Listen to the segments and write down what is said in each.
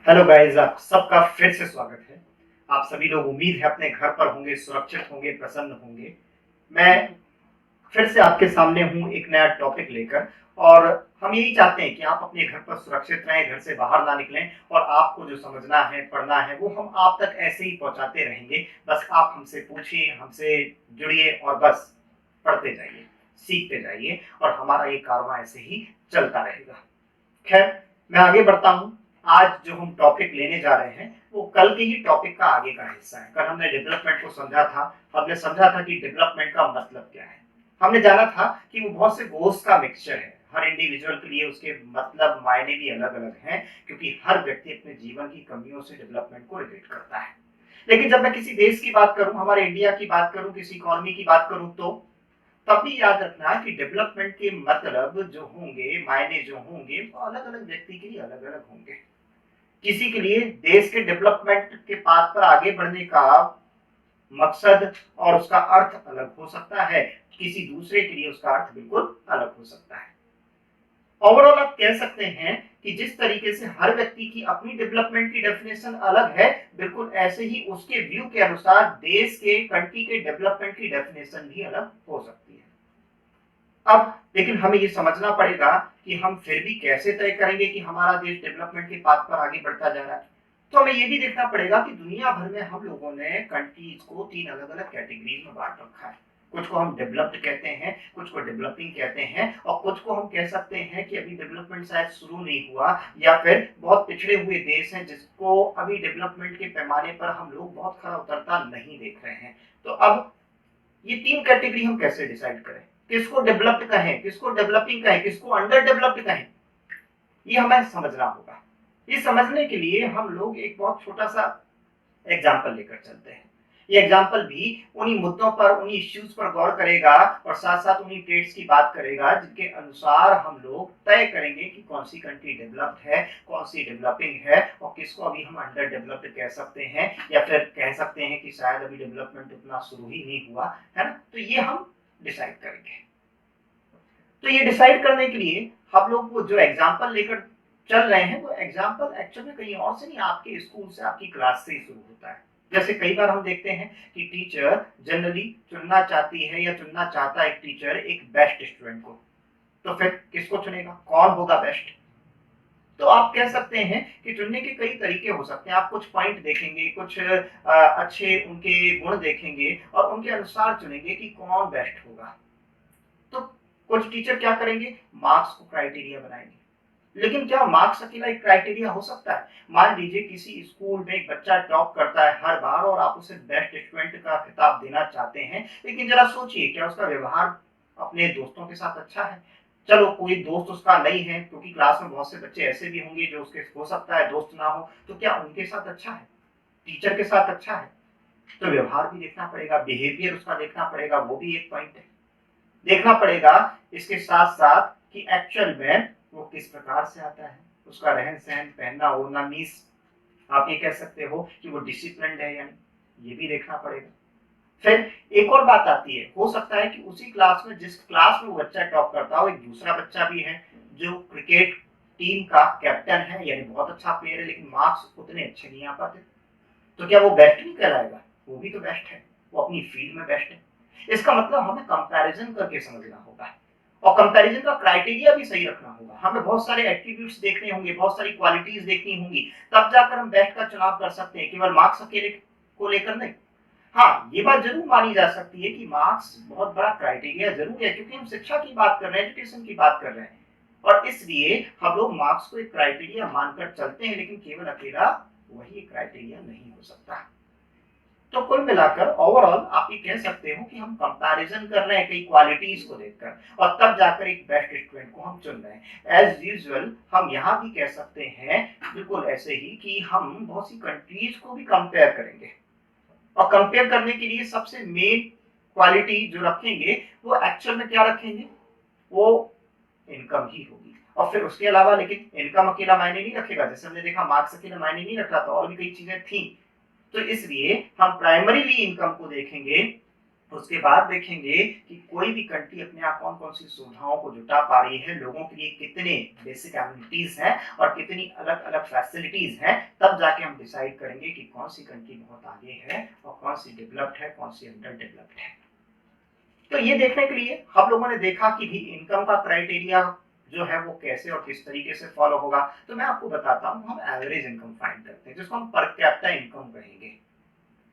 Hello guys, आप सबका फिर से स्वागत है। आप सभी लोग उम्मीद है अपने घर पर होंगे, सुरक्षित होंगे, प्रसन्न होंगे। मैं फिर से आपके सामने हूँ एक नया टॉपिक लेकर। और हम यही चाहते हैं कि आप अपने घर पर सुरक्षित रहें, घर से बाहर ना निकलें और आपको जो समझना है, पढ़ना है, वो हम आप तक ऐसे ही पहुंचाते रहेंगे। बस आप हमसे पूछिए, हमसे जुड़िए और बस पढ़ते जाइए, सीखते जाइए और हमारा ये कारवां ऐसे ही चलता रहेगा। खैर, मैं आगे बढ़ता हूँ। आज जो हम टॉपिक लेने जा रहे हैं वो कल के ही टॉपिक का आगे का हिस्सा है। कल हमने डेवलपमेंट को समझा था। हमने समझा था कि डेवलपमेंट का मतलब क्या है। हमने जाना था कि वो बहुत से गोल्स का मिक्सचर है। हर इंडिविजुअल के लिए उसके मतलब मायने भी अलग अलग हैं, क्योंकि हर व्यक्ति अपने जीवन की कमियों से डेवलपमेंट को रिलेट करता है। लेकिन जब मैं किसी देश की बात करूं, हमारे इंडिया की बात करूं, किसी इकोनॉमी की बात करूं, तो तब भी याद रखना कि डेवलपमेंट के मतलब जो होंगे, मायने जो होंगे, वो अलग अलग व्यक्ति के लिए अलग अलग होंगे। किसी के लिए देश के डेवलपमेंट के पाथ पर आगे बढ़ने का मकसद और उसका अर्थ अलग हो सकता है, किसी दूसरे के लिए उसका अर्थ बिल्कुल अलग हो सकता है। ओवरऑल आप कह सकते हैं कि जिस तरीके से हर व्यक्ति की अपनी डेवलपमेंट की डेफिनेशन अलग है, बिल्कुल ऐसे ही उसके व्यू के अनुसार देश के, कंट्री के डेवलपमेंट की डेफिनेशन भी अलग हो सकती है। अब लेकिन हमें ये समझना पड़ेगा कि हम फिर भी कैसे तय करेंगे कि हमारा देश डेवलपमेंट के पाथ पर आगे बढ़ता जा रहा है। तो हमें ये भी देखना पड़ेगा कि दुनिया भर में हम लोगों ने कंट्रीज को तीन अलग अलग कैटेगरीज में बांट रखा है। कुछ को हम डेवलप्ड कहते हैं, कुछ को डेवलपिंग कहते हैं, और कुछ को हम कह सकते हैं कि अभी डेवलपमेंट शायद शुरू नहीं हुआ, या फिर बहुत पिछड़े हुए देश हैं जिसको अभी डेवलपमेंट के पैमाने पर हम लोग बहुत खरा उतरता नहीं देख रहे हैं। तो अब ये तीन कैटेगरी हम कैसे डिसाइड करें, किसको डेवलप्ड कहें, किसको डेवलपिंग कहें, किसको अंडर डेवलप्ड कहें, ये हमें समझना होगा। ये समझने के लिए हम लोग एक बहुत छोटा सा एग्जाम्पल लेकर चलते हैं। ये एग्जाम्पल भी उन्हीं मुद्दों पर, उन्हीं इश्यूज पर गौर करेगा और साथ साथ उन्हीं ट्रेड्स की बात करेगा जिनके अनुसार हम लोग तय करेंगे कि कौन सी कंट्री डेवलप्ड है, कौन सी डेवलपिंग है, और किसको अभी हम अंडर डेवलप्ड कह सकते हैं, या फिर कह सकते हैं कि शायद अभी डेवलपमेंट उतना शुरू ही नहीं हुआ है ना। तो ये हम डिसाइड करेंगे। तो ये डिसाइड करने के लिए हम लोग वो जो एग्जाम्पल लेकर चल रहे हैं, वो एग्जाम्पल एक्चुअली कहीं और से नहीं, आपके स्कूल से, आपकी क्लास से ही शुरू होता है। जैसे कई बार हम देखते हैं कि टीचर जनरली चुनना चाहती है या चुनना चाहता है एक टीचर एक बेस्ट स्टूडेंट को। तो फिर किसको चुनेगा, कौन होगा बेस्ट। तो आप कह सकते हैं कि चुनने के कई तरीके हो सकते हैं। आप कुछ पॉइंट देखेंगे, कुछ अच्छे उनके गुण देखेंगे और उनके अनुसार चुनेंगे कि कौन बेस्ट होगा। तो कुछ टीचर क्या करेंगे, मार्क्स को क्राइटेरिया बनाएंगे। लेकिन क्या मार्क्स अकेला एक क्राइटेरिया हो सकता है। मान लीजिए किसी स्कूल में एक बच्चा टॉप करता है हर बार और आप उसे बेस्ट स्टूडेंट का खिताब देना चाहते हैं, लेकिन जरा सोचिए क्या उसका व्यवहार अपने दोस्तों के साथ अच्छा है। चलो कोई दोस्त उसका नहीं है, क्योंकि क्लास में बहुत से बच्चे ऐसे भी होंगे जो उसके हो सकता है दोस्त ना हो, तो क्या उनके साथ अच्छा है, टीचर के साथ अच्छा है। तो व्यवहार भी देखना पड़ेगा, बिहेवियर उसका देखना पड़ेगा, वो भी एक पॉइंट है। देखना पड़ेगा इसके साथ साथ कि एक्चुअल में वो किस प्रकार से आता है, उसका रहन सहन, पहनना ओढ़ना, मीस आप ये कह सकते हो कि वो डिसिप्लिन्ड है या नहीं, ये भी देखना पड़ेगा। फिर एक और बात आती है, हो सकता है कि उसी क्लास में, जिस क्लास में वो बच्चा टॉप करता हो, एक दूसरा बच्चा भी है जो क्रिकेट टीम का कैप्टन है, यानी बहुत अच्छा प्लेयर है, लेकिन मार्क्स उतने अच्छे नहीं आ पाते। तो क्या वो बेस्ट नहीं कहलाएगा, वो भी तो बेस्ट है, वो अपनी फील्ड में बेस्ट है। इसका मतलब हमें कंपैरिजन करके समझना होगा, और कंपैरिजन का क्राइटेरिया भी सही रखना होगा। हमें बहुत सारे एट्रीब्यूट्स देखने होंगे, बहुत सारी क्वालिटीज देखनी होंगी, तब जाकर हम बेस्ट का चुनाव कर सकते हैं, केवल मार्क्स अकेले को लेकर नहीं। हाँ, ये बात जरूर मानी जा सकती है कि मार्क्स बहुत बड़ा क्राइटेरिया जरूर है, क्योंकि हम शिक्षा की बात कर रहे हैं, एजुकेशन की बात कर रहे हैं, और इसलिए हम लोग मार्क्स को एक क्राइटेरिया मानकर चलते हैं, लेकिन केवल अकेला वही क्राइटेरिया नहीं हो सकता। तो कुल मिलाकर ओवरऑल आप ये कह सकते हो कि हम कंपैरिजन कर रहे हैं कई क्वालिटीज को देखकर, और तब जाकर एक बेस्ट स्टूडेंट को हम चुन रहे हैं। एज यूजुअल हम यहाँ भी कह सकते हैं बिल्कुल ऐसे ही कि हम बहुत सी कंट्रीज को भी कंपेयर करेंगे, और कंपेयर करने के लिए सबसे मेन क्वालिटी जो रखेंगे वो एक्चुअल में क्या रखेंगे, वो इनकम ही होगी। और फिर उसके अलावा, लेकिन इनकम अकेला मायने नहीं रखेगा, जैसे हमने देखा मार्क्स अकेला मायने नहीं रख रहा था, और भी कई चीजें थी। तो इसलिए हम प्राइमरीली इनकम को देखेंगे, उसके बाद देखेंगे कि कोई भी कंट्री अपने आप कौन कौन सी सुविधाओं को जुटा पा रही है, लोगों के लिए कितने बेसिक एमिनिटीज हैं और कितनी अलग अलग फैसिलिटीज हैं। तब जाके हम डिसाइड करेंगे कि कौन सी कंट्री बहुत आगे है और कौन सी डेवलप्ड है, कौन सी अंडर डेवलप्ड है। तो ये देखने के लिए हम लोगों ने देखा कि भी इनकम का क्राइटेरिया जो है वो कैसे और किस तरीके से फॉलो होगा। तो मैं आपको बताता हूँ, हम एवरेज इनकम फाइंड करते हैं, जिसको हम पर कैपिटा इनकम कहेंगे।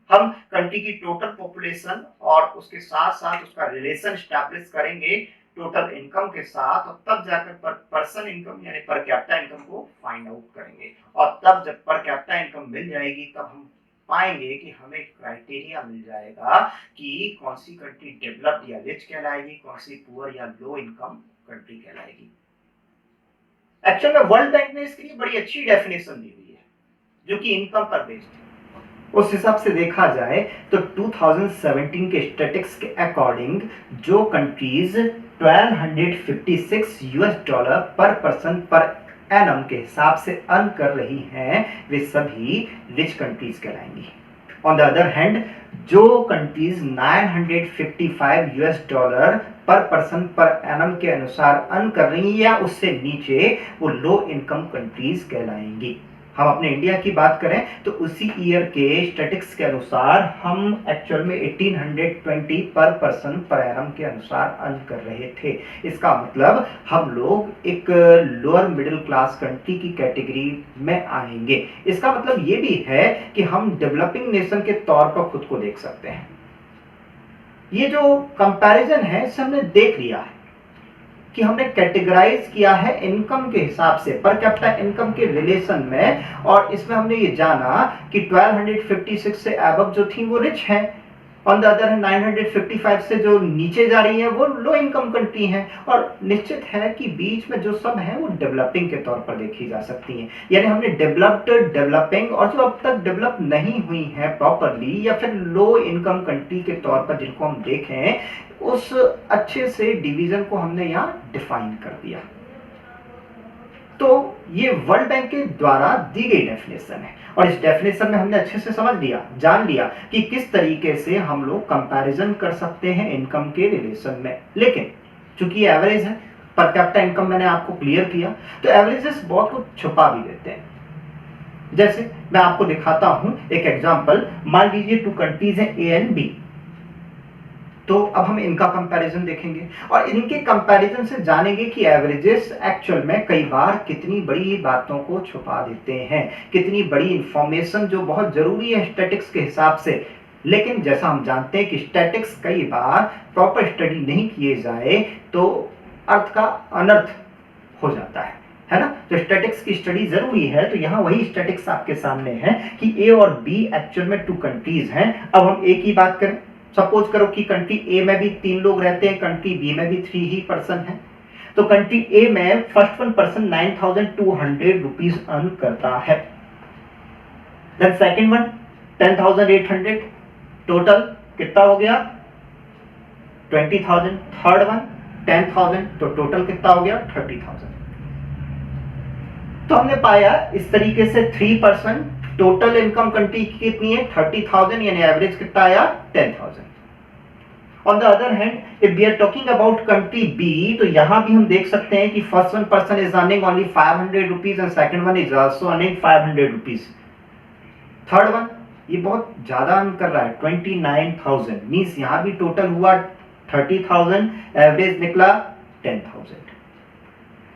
हम कंट्री की टोटल पॉपुलेशन और उसके साथ साथ उसका रिलेशन स्टैब्लिश करेंगे टोटल इनकम के साथ, और तब जाकर पर पर्सन इनकम यानी पर कैपिटा इनकम को फाइंड आउट करेंगे। और तब जब पर कैपिटा इनकम मिल जाएगी तब हम पाएंगे कि हमें क्राइटेरिया मिल जाएगा कि कौन सी कंट्री डेवलप्ड या रिच कहलाएगी, कौन सी पुअर या लो इनकम कंट्री कहलाएगी। एक्चुअल में वर्ल्ड बैंक ने इसके लिए बड़ी अच्छी डेफिनेशन दी हुई है जो कि इनकम पर बेस्ड है। उस हिसाब से देखा जाए तो 2017 के स्टैटिस्टिक्स के अकॉर्डिंग जो countries 1256 US dollar per person per annum के हिसाब से अर्न कर रही हैं वे सभी रिच कंट्रीज कहलाएंगी। ऑन द अदर हैंड जो countries 955 US dollar per person per annum के अनुसार अर्न कर रही हैं या उससे नीचे, वो लो इनकम कंट्रीज कहलाएंगी। हम अपने इंडिया की बात करें तो उसी ईयर के स्टैटिस्टिक्स के अनुसार हम एक्चुअल में 1820 पर पर्सन पर एनम के अनुसार अर्न कर रहे थे। इसका मतलब हम लोग एक लोअर मिडिल क्लास कंट्री की कैटेगरी में आएंगे। इसका मतलब ये भी है कि हम डेवलपिंग नेशन के तौर पर खुद को देख सकते हैं। ये जो कंपैरिजन है इसे हमने देख लिया है कि हमने कैटेगराइज किया है इनकम के हिसाब से, पर कैपिटा इनकम के रिलेशन में, और इसमें हमने ये जाना कि 1256 से अबव जो थी वो रिच हैं, ऑन द अदर 955 से जो नीचे जा रही है वो लो इनकम कंट्री हैं, और निश्चित है कि बीच में जो सब है वो डेवलपिंग के तौर पर देखी जा सकती हैं। यानी हमने डेवलप्ड, डेवलपिंग और जो अब तक डेवलप नहीं हुई है प्रॉपरली या फिर लो इनकम कंट्री के तौर पर जिनको हम देखें, उस अच्छे से डिवीजन को हमने यहाँ डिफाइन कर दिया। तो ये वर्ल्ड बैंक के द्वारा दी गई डेफिनेशन है और इस डेफिनेशन में हमने अच्छे से समझ लिया, जान लिया कि किस तरीके से हम लोग कंपैरिजन कर सकते हैं इनकम के रिलेशन में। लेकिन चूंकि एवरेज है, पर कैपिटा इनकम मैंने आपको क्लियर किया, तो एवरेजेस बहुत कुछ छुपा भी देते हैं। जैसे मैं आपको दिखाता हूं एक एग्जांपल, मान लीजिए टू कंट्रीज हैं ए एंड बी, तो अब हम इनका कंपैरिजन देखेंगे और इनके कंपैरिजन से जानेंगे कि एवरेजेस एक्चुअल में कई बार कितनी बड़ी बातों को छुपा देते हैं, कितनी बड़ी इंफॉर्मेशन जो बहुत जरूरी है स्टैटिस्टिक्स के हिसाब से। लेकिन जैसा हम जानते हैं कि स्टैटिस्टिक्स कई बार प्रॉपर स्टडी नहीं किए जाए तो अर्थ का अनर्थ हो जाता है ना। तो स्टैटिस्टिक्स की स्टडी जरूरी है। तो यहाँ वही स्टैटिस्टिक्स आपके सामने है कि ए और बी एक्चुअल में टू कंट्रीज हैं। अब हम ए की बात करें, सपोज करो कि कंट्री ए में भी 3 लोग रहते हैं, कंट्री बी में भी 3 ही पर्सन है। तो कंट्री ए में first one person 9,200 rupees earn करता है, देन सेकंड वन 10,800, टोटल कितना हो गया 20,000, थर्ड वन 10,000, तो टोटल कितना हो गया 30,000। तो हमने पाया इस तरीके से 3% टोटल इनकम कंट्री की कितनी है 30,000, यानी एवरेज कितना आया 10,000। On the other hand if we are talking about country B, तो यहां भी हम देख सकते हैं कि first one person is earning only 500 rupees and second one is also earning 500 rupees. Third one ये बहुत ज्यादा अर्न कर रहा है 29,000, मींस यहां भी टोटल हुआ 30,000, एवरेज निकला 10,000।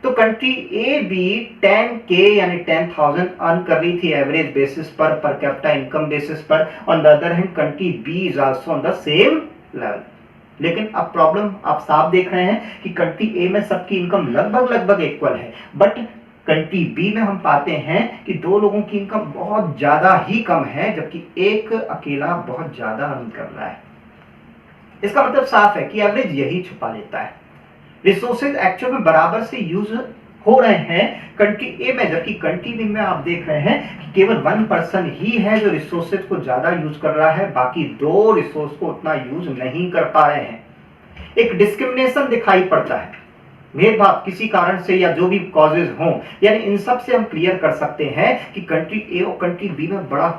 तो कंट्री ए भी 10K यानी 10,000 अर्न कर रही थी एवरेज बेसिस पर कैपिटा इनकम बेसिस पर। On the other hand country B is also on the same level. लेकिन अब प्रॉब्लम आप साफ देख रहे हैं कि कंट्री ए में सबकी इनकम लगभग इक्वल है, बट कंट्री बी में हम पाते हैं कि 2 लोगों की इनकम बहुत ज्यादा ही कम है, जबकि एक अकेला बहुत ज्यादा अर्न कर रहा है। इसका मतलब साफ है कि एवरेज यही छुपा लेता है। रिसोर्सेज एक्चुअल में बराबर से यूज हो रहे हैं कंट्री ए में, जबकि कंट्री बी में आप देख रहे हैं कि केवल 1 पर्सन ही है जो रिसोर्सेज को ज्यादा यूज कर रहा है, बाकी 2 रिसोर्स को उतना यूज नहीं कर पा रहे हैं। एक डिस्क्रिमिनेशन दिखाई पड़ता है, भेदभाव किसी कारण से या जो भी कॉजेज हों, यानी इन सब से हम क्लियर कर सकते हैं कि कंट्री ए और कंट्री बी में बड़ा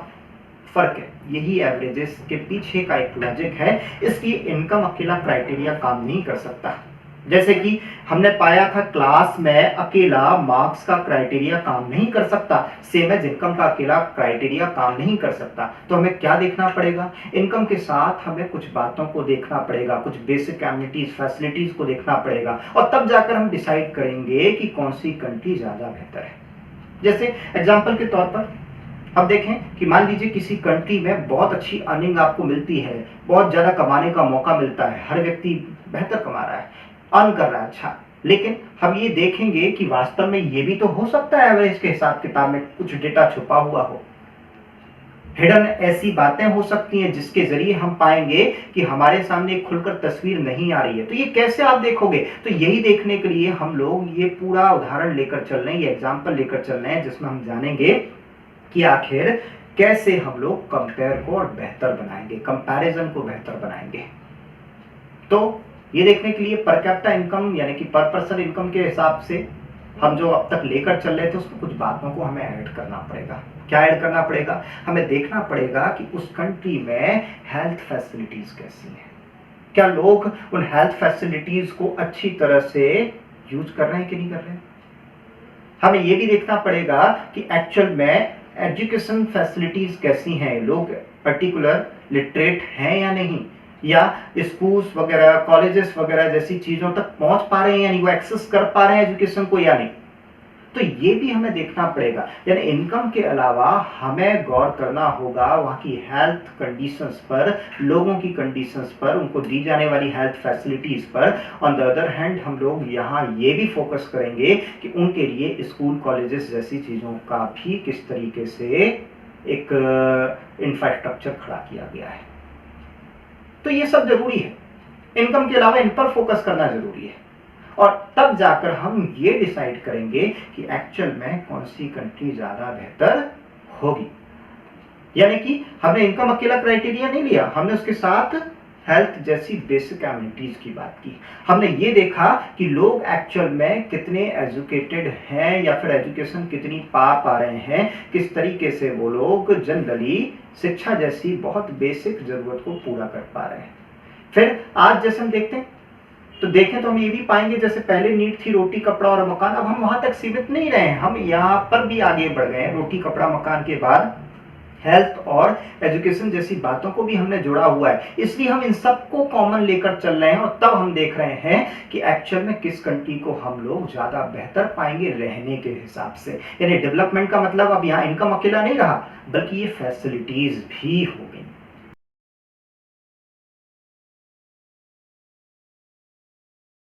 फर्क है, यही एवरेजेस के पीछे का एक लॉजिक है। इसलिए इनकम अकेला क्राइटेरिया काम नहीं कर सकता। जैसे कि हमने पाया था क्लास में अकेला मार्क्स का क्राइटेरिया काम नहीं कर सकता, सेम एज इनकम का अकेला क्राइटेरिया काम नहीं कर सकता। तो हमें क्या देखना पड़ेगा, इनकम के साथ हमें कुछ बातों को देखना पड़ेगा, कुछ बेसिक एमिनिटीज फैसिलिटीज को देखना पड़ेगा, और तब जाकर हम डिसाइड करेंगे कि कौन सी कंट्री ज्यादा बेहतर है। जैसे एग्जाम्पल के तौर पर अब देखें कि मान लीजिए किसी कंट्री में बहुत अच्छी अर्निंग आपको मिलती है, बहुत ज्यादा कमाने का मौका मिलता है, हर व्यक्ति बेहतर कमा रहा है, अर्न कर रहा है अच्छा, लेकिन हम ये देखेंगे कि वास्तव में ये भी तो हो सकता है एवरेज के हिसाब किताब में कुछ डेटा छुपा हुआ हो, हिडन ऐसी बातें हो सकती हैं जिसके जरिए हम पाएंगे कि हमारे सामने खुलकर तस्वीर नहीं आ रही है। तो ये कैसे आप देखोगे, तो यही देखने के लिए हम लोग ये पूरा उदाहरण लेकर चल रहे हैं, ये एग्जाम्पल लेकर चल रहे हैं, जिसमें हम जानेंगे कि आखिर कैसे हम लोग कंपेयर को और बेहतर बनाएंगे, कंपैरिजन को बेहतर बनाएंगे। तो ये देखने के लिए पर कैपिटा इनकम यानी कि पर पर्सन इनकम के हिसाब से हम जो अब तक लेकर चल रहे थे उसमें कुछ बातों को हमें ऐड करना पड़ेगा। क्या ऐड करना पड़ेगा, हमें देखना पड़ेगा कि उस कंट्री में हेल्थ फैसिलिटीज कैसी हैं, क्या लोग उन हेल्थ फैसिलिटीज को अच्छी तरह से यूज कर रहे हैं कि नहीं कर रहे हैं। हमें ये भी देखना पड़ेगा कि एक्चुअल में एजुकेशन फैसिलिटीज कैसी हैं, लोग पर्टिकुलर लिटरेट हैं या नहीं, या स्कूल्स वगैरह कॉलेजेस वगैरह जैसी चीजों तक पहुंच पा रहे हैं यानी वो एक्सेस कर पा रहे हैं एजुकेशन को या नहीं। तो ये भी हमें देखना पड़ेगा। यानी इनकम के अलावा हमें गौर करना होगा वहां की हेल्थ कंडीशंस पर, लोगों की कंडीशंस पर, उनको दी जाने वाली हेल्थ फैसिलिटीज पर। ऑन द अदर हैंड हम लोग यहाँ ये भी फोकस करेंगे कि उनके लिए स्कूल कॉलेजेस जैसी चीजों का भी किस तरीके से एक इंफ्रास्ट्रक्चर खड़ा किया गया है। तो ये सब जरूरी है, इनकम के अलावा इन पर फोकस करना जरूरी है, और तब जाकर हम ये डिसाइड करेंगे कि एक्चुअल में कौन सी कंट्री ज्यादा बेहतर होगी। यानी कि हमने इनकम अकेला क्राइटेरिया नहीं लिया, हमने उसके साथ हेल्थ जैसी बेसिक एमिनिटीज की बात की। हमने ये देखा कि लोग एक्चुअल में कितने एजुकेटेड हैं या फिर एजुकेशन कितनी पा रहे हैं, किस तरीके से वो लोग जनरली शिक्षा जैसी बहुत बेसिक जरूरत को पूरा कर पा रहे हैं। फिर आज जैसे हम देखते हैं तो देखें तो हम ये भी पाएंगे जैसे पहले नीड थी रोटी कपड़ा और मकान, अब हम वहां तक सीमित नहीं रहे, हम यहाँ पर भी आगे बढ़ गए हैं। रोटी कपड़ा मकान के बाद हेल्थ और एजुकेशन जैसी बातों को भी हमने जोड़ा हुआ है, इसलिए हम इन सबको कॉमन लेकर चल रहे हैं, और तब हम देख रहे हैं कि एक्चुअल में किस कंट्री को हम लोग ज्यादा बेहतर पाएंगे रहने के हिसाब से। यानी डेवलपमेंट का मतलब अब यहाँ इनकम अकेला नहीं रहा, बल्कि ये फैसिलिटीज भी हो।